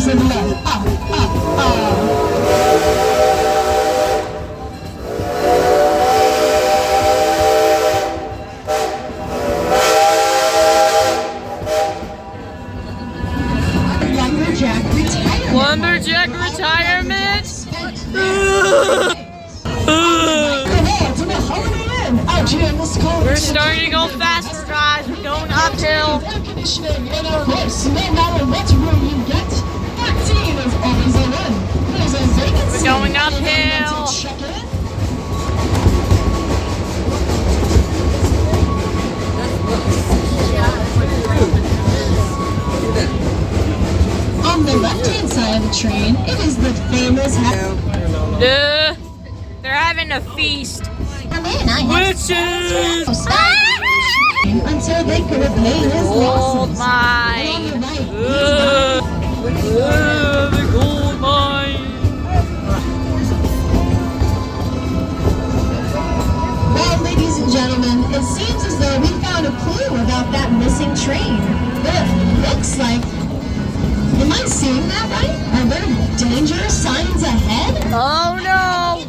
say below. Lumberjack retirement. We're starting to go faster, guys. We're going uphill. Of course, no matter what room you get, 13 is always a win. There's a vacancy. We're going uphill. On the left-hand side of the train, it is the famous They're having a feast. Witches! Until they could have paid his losses. Gold mine. The gold mine. Well, ladies and gentlemen, it seems as though we found a clue about that missing train. It looks like... Am I seeing that right? Are there danger signs ahead? Oh no!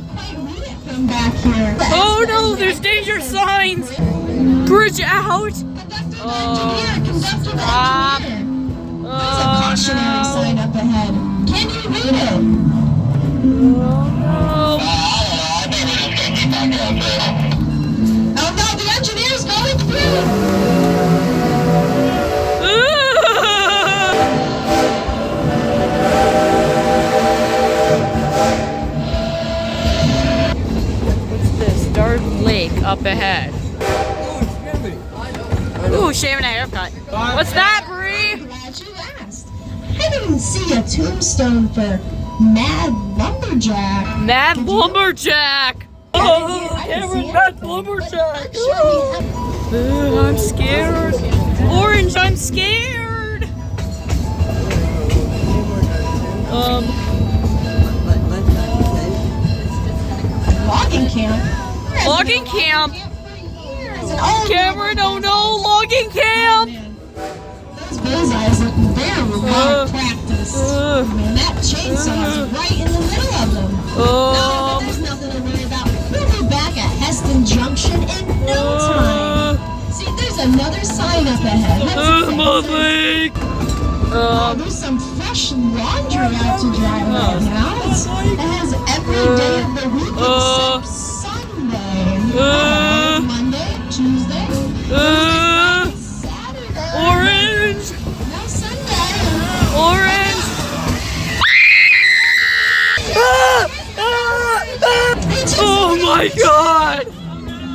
From back here. Oh no, there's danger signs! Bridge out! Stop! There's a cautionary sign up ahead. Can you read it? Oh no, the engineer's going through! Dark Lake up ahead. Ooh, shaving a haircut. What's that, Bree? Glad you asked. I didn't see a tombstone for Mad Lumberjack. Mad Lumberjack! Oh, Cameron, Mad Lumberjack! I'm scared. Orange, I'm scared! Logging camp. Logging camp! Cameron, oh no, logging camp! Those bullseyes look very well practiced. That chainsaw is right in the middle of them. No, but there's nothing to worry about. We'll be back at Hesston Junction in no time. See, there's another sign up ahead. My leg! There's some fresh laundry out to dry right now. It has every day of the week except Sunday. Monday, Tuesday, Thursday, Saturday. Orange! No Sunday. Orange! Oh my god!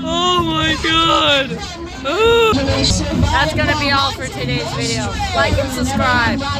Oh my god! That's gonna be all for today's video. Like and subscribe.